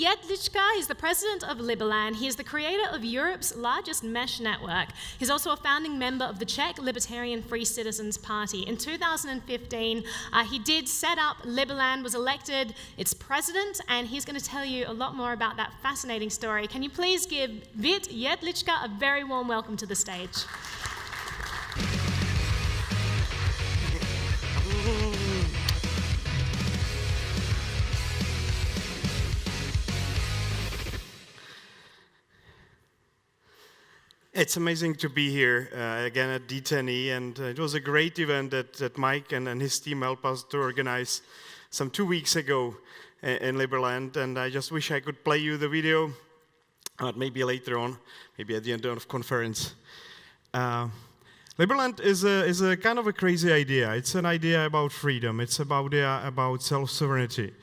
Jedlička. He's the president of Liberland. He is the creator of Europe's largest mesh network. He's also a founding member of the Czech Libertarian Free Citizens Party. In 2015, he did set up Liberland, was elected its president, and he's going to tell you a lot more about that fascinating story. Can you please give Vít Jedlička a very warm welcome to the stage? It's amazing to be here again at D10E, and it was a great event that Mike and his team helped us to organize some 2 weeks ago in Liberland, and I just wish I could play you the video, but maybe later on, maybe at the end of the conference. Liberland is a kind of a crazy idea. It's an idea about freedom. It's about self-sovereignty.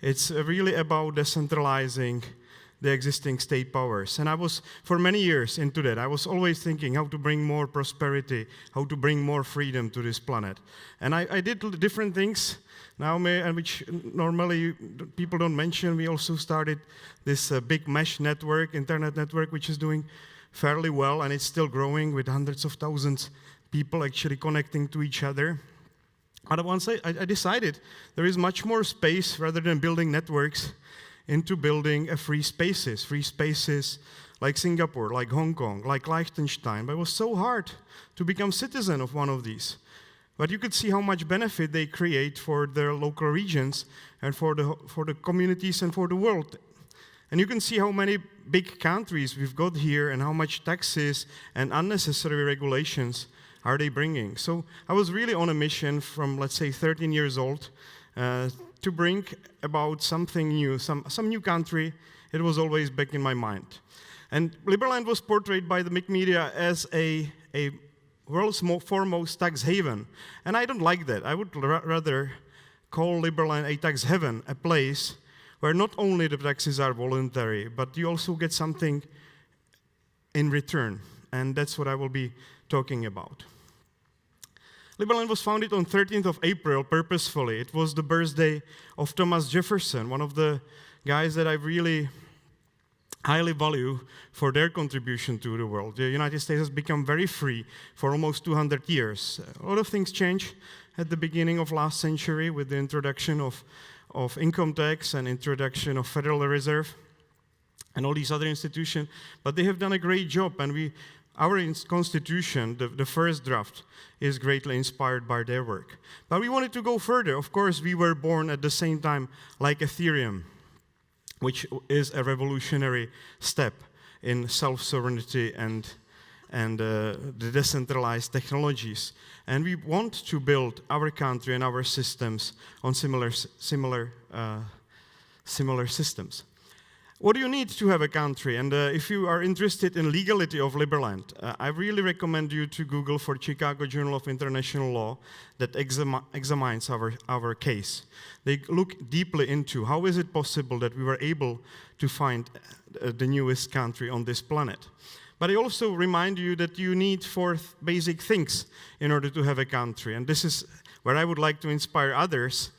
It's really about decentralizing the existing state powers. And I was, for many years into that, I was always thinking how to bring more prosperity, how to bring more freedom to this planet. And I did different things now, which normally people don't mention. We also started this big mesh network, internet network, which is doing fairly well, and it's still growing with hundreds of thousands of people actually connecting to each other. But once I decided there is much more space rather than building networks into building free spaces like Singapore, like Hong Kong, like Liechtenstein. But it was so hard to become citizen of one of these. But you could see how much benefit they create for their local regions and for the communities and for the world. And you can see how many big countries we've got here and how much taxes and unnecessary regulations are they bringing. So I was really on a mission from, let's say, 13 years old to bring about something new, some new country. It was always back in my mind. And Liberland was portrayed by the big media as a world's foremost tax haven. And I don't like that. I would rather call Liberland a tax heaven, a place where not only the taxes are voluntary, but you also get something in return. And that's what I will be talking about. Liberland was founded on 13th of April purposefully. It was the birthday of Thomas Jefferson, one of the guys that I really highly value for their contribution to the world. The United States has become very free for almost 200 years. A lot of things changed at the beginning of last century with the introduction of income tax and introduction of Federal Reserve and all these other institutions, but they have done a great job, and our constitution, the first draft, is greatly inspired by their work. But we wanted to go further. Of course, we were born at the same time like Ethereum, which is a revolutionary step in self-sovereignty and the decentralized technologies. And we want to build our country and our systems on similar systems. What do you need to have a country? And if you are interested in legality of Liberland, I really recommend you to Google for Chicago Journal of International Law that examines our case. They look deeply into how is it possible that we were able to find the newest country on this planet. But I also remind you that you need 4 basic things in order to have a country. And this is where I would like to inspire others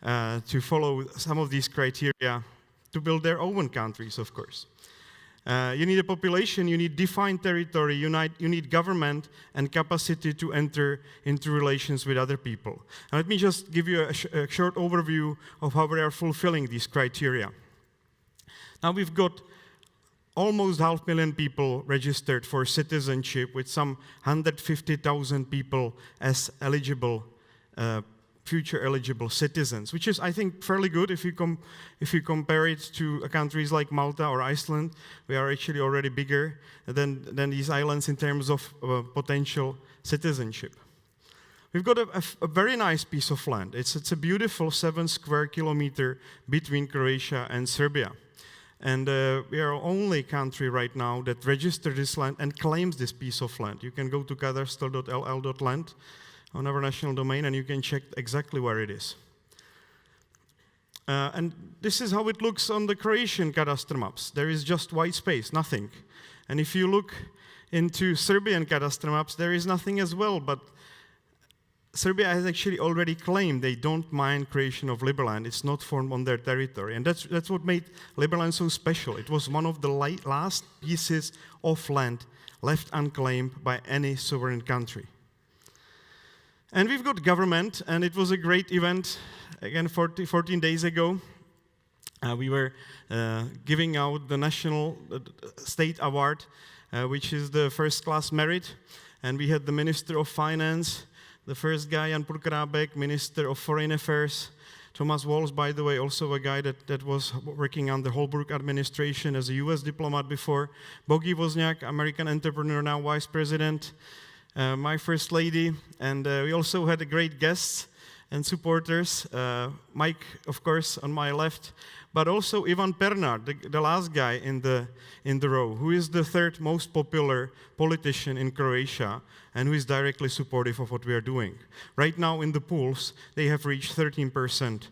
to follow some of these criteria to build their own countries, of course. You need a population, you need defined territory, you need government and capacity to enter into relations with other people. And let me just give you a short overview of how we are fulfilling these criteria. Now we've got almost 500,000 people registered for citizenship, with some 150,000 people as eligible future eligible citizens, which is, I think, fairly good if you compare it to countries like Malta or Iceland. We are actually already bigger than these islands in terms of potential citizenship. We've got a very nice piece of land. It's a beautiful 7 square kilometer between Croatia and Serbia. And we are the only country right now that registered this land and claims this piece of land. You can go to kadastr.ll.land on our national domain, and you can check exactly where it is. And this is how it looks on the Croatian cadastre maps. There is just white space, nothing. And if you look into Serbian cadastre maps, there is nothing as well, but Serbia has actually already claimed they don't mind creation of Liberland. It's not formed on their territory. And that's what made Liberland so special. It was one of the last pieces of land left unclaimed by any sovereign country. And we've got government, and it was a great event, again, 14 days ago. We were giving out the National State Award, which is the first-class merit. And we had the Minister of Finance, the first guy, Jan Purkrabek, Minister of Foreign Affairs, Thomas Walls, by the way, also a guy that was working on the Holbrooke administration as a US diplomat before, Bogi Wozniak, American entrepreneur, now Vice President, my First Lady, and we also had great guests and supporters, Mike, of course, on my left, but also Ivan Pernar, the last guy in the row, who is the third most popular politician in Croatia and who is directly supportive of what we are doing. Right now in the polls, they have reached 13%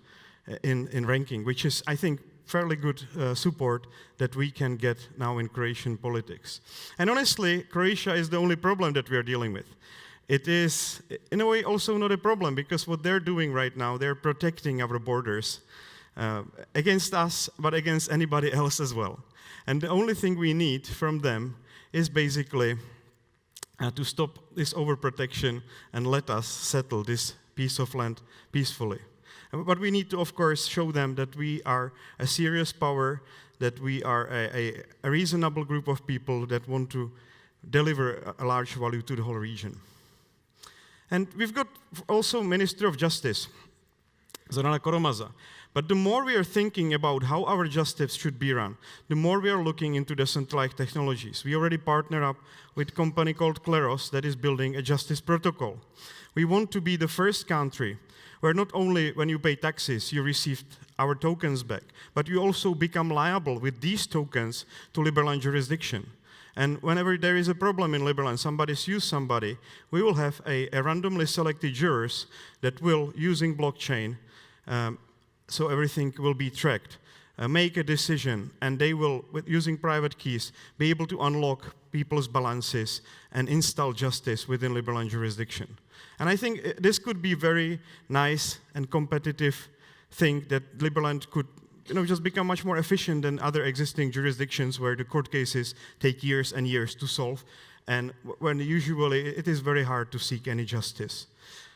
in ranking, which is, I think, fairly good support that we can get now in Croatian politics. And honestly, Croatia is the only problem that we are dealing with. It is, in a way, also not a problem, because what they're doing right now, they're protecting our borders against us, but against anybody else as well. And the only thing we need from them is basically to stop this overprotection and let us settle this piece of land peacefully. But we need to, of course, show them that we are a serious power, that we are a reasonable group of people that want to deliver a large value to the whole region. And we've got also Minister of Justice, Zorana Koromaza. But the more we are thinking about how our justice should be run, the more we are looking into decentralized technologies. We already partner up with a company called Kleros that is building a justice protocol. We want to be the first country where not only when you pay taxes you receive our tokens back, but you also become liable with these tokens to Liberland jurisdiction. And whenever there is a problem in Liberland, somebody sues somebody, we will have a randomly selected jurors that will, using blockchain, so everything will be tracked, make a decision, and they will, using private keys, be able to unlock people's balances and install justice within Liberland jurisdiction. And I think this could be very nice and competitive thing that Liberland could just become much more efficient than other existing jurisdictions where the court cases take years and years to solve, and when usually it is very hard to seek any justice.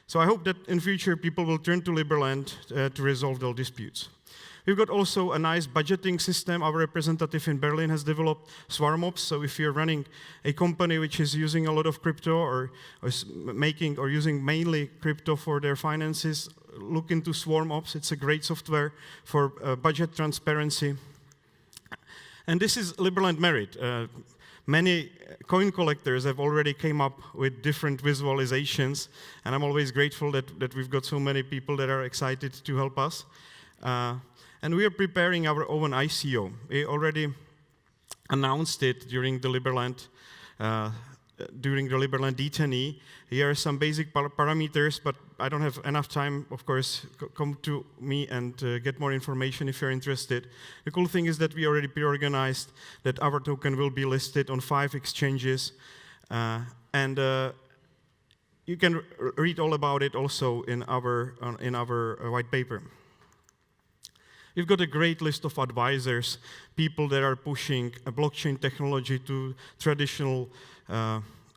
So I hope that in future people will turn to Liberland to resolve their disputes. We've got also a nice budgeting system. Our representative in Berlin has developed SwarmOps. So if you're running a company which is using a lot of crypto or using mainly crypto for their finances, look into SwarmOps. It's a great software for budget transparency. And this is Liberland Merit. Many coin collectors have already came up with different visualizations, and I'm always grateful that we've got so many people that are excited to help us. And we are preparing our own ICO. We already announced it during the Liberland D10E. Here are some basic parameters, but I don't have enough time, of course. Come to me and get more information if you're interested. The cool thing is that we already pre-organized that our token will be listed on 5 exchanges. And you can read all about it also in our white paper. We've got a great list of advisors, people that are pushing a blockchain technology to traditional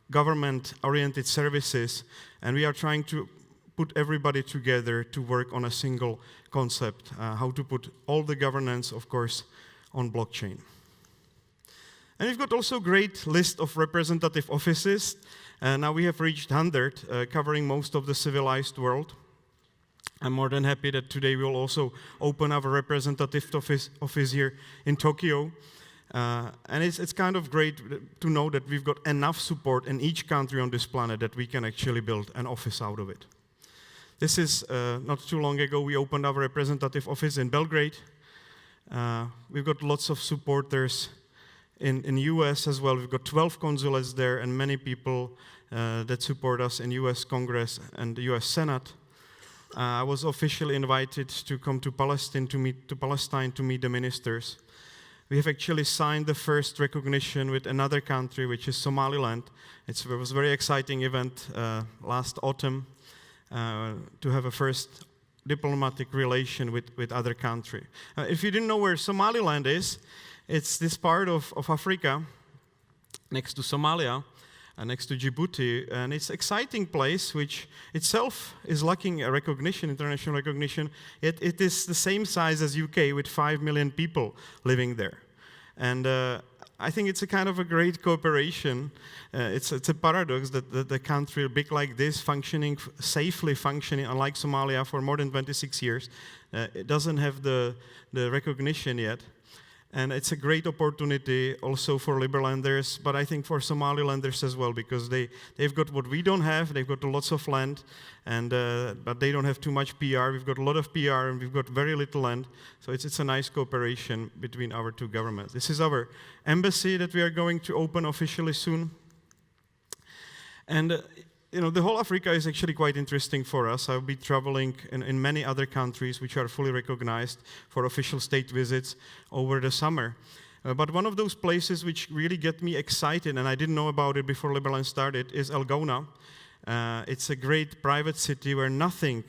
government-oriented services, and we are trying to put everybody together to work on a single concept, how to put all the governance, of course, on blockchain. And we've got also a great list of representative offices. Now we have reached 100, covering most of the civilized world. I'm more than happy that today we will also open our representative office here in Tokyo. And it's kind of great to know that we've got enough support in each country on this planet that we can actually build an office out of it. This is not too long ago we opened our representative office in Belgrade. We've got lots of supporters in US as well. We've got 12 consulates there and many people that support us in US Congress and the US Senate. I was officially invited to come to Palestine to meet the ministers. We have actually signed the first recognition with another country, which is Somaliland. It was a very exciting event last autumn. to have a first diplomatic relation with other country. If you didn't know where Somaliland is, it's this part of Africa next to Somalia, next to Djibouti, and it's an exciting place which itself is lacking a recognition, international recognition, yet it is the same size as UK with 5 million people living there. And I think it's a kind of a great cooperation. It's a paradox that the country big like this, safely functioning, unlike Somalia for more than 26 years, it doesn't have the recognition yet. And it's a great opportunity also for Liberlanders, but I think for Somalilanders as well, because they've got what we don't have. They've got lots of land, but they don't have too much PR. We've got a lot of PR, and we've got very little land. So it's a nice cooperation between our two governments. This is our embassy that we are going to open officially soon. And the whole Africa is actually quite interesting for us. I'll be traveling in many other countries which are fully recognized for official state visits over the summer. But one of those places which really get me excited, and I didn't know about it before Liberland started, is Elgona. It's a great private city where nothing,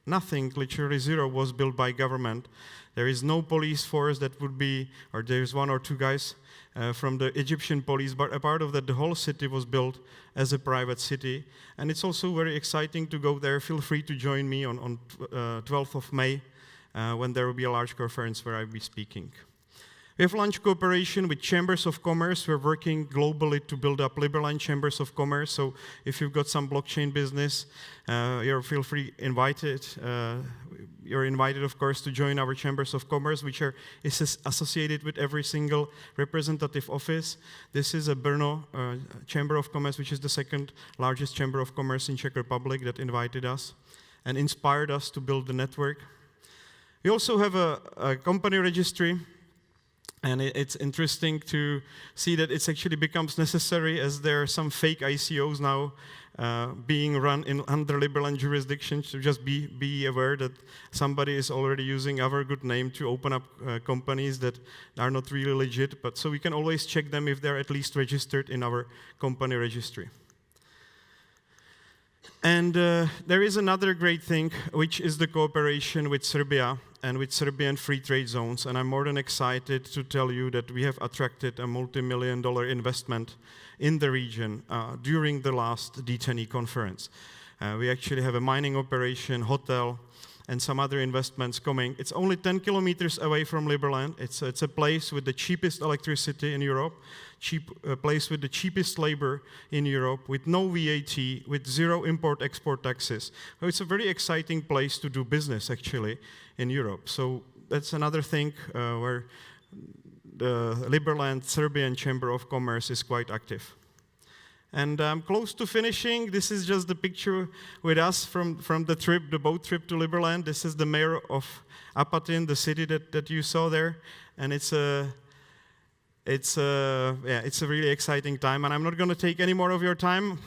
literally zero, was built by government. There is no police force that would be, or there's one or two guys from the Egyptian police, but a part of that, the whole city was built as a private city. And it's also very exciting to go there. Feel free to join me on 12th of May when there will be a large conference where I'll be speaking. We have launched cooperation with chambers of commerce. We're working globally to build up Liberland chambers of commerce. So if you've got some blockchain business, feel free invited. You're invited, of course, to join our chambers of commerce, which is associated with every single representative office. This is a Brno Chamber of Commerce, which is the second largest chamber of commerce in Czech Republic, that invited us and inspired us to build the network. We also have a company registry. And it's interesting to see that it actually becomes necessary, as there are some fake ICOs now being run under Liberland jurisdiction. So just be aware that somebody is already using our good name to open up companies that are not really legit. But so we can always check them if they're at least registered in our company registry. And there is another great thing, which is the cooperation with Serbia and with Serbian free trade zones. And I'm more than excited to tell you that we have attracted a multi-million-dollar investment in the region during the last D10E conference. We actually have a mining operation, hotel, and some other investments coming. It's only 10 kilometers away from Liberland. It's a place with the cheapest electricity in Europe, a place with the cheapest labor in Europe, with no VAT, with zero import-export taxes. So it's a very exciting place to do business, actually, in Europe. So that's another thing where the Liberland Serbian Chamber of Commerce is quite active. And I'm close to finishing. This is just the picture with us from the trip, the boat trip to Liberland. This is the mayor of Apatin, the city that you saw there. And it's a really exciting time. And I'm not going to take any more of your time.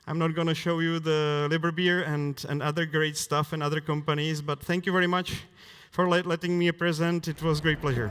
I'm not going to show you the Liber beer and other great stuff and other companies. But thank you very much for letting me present. It was a great pleasure.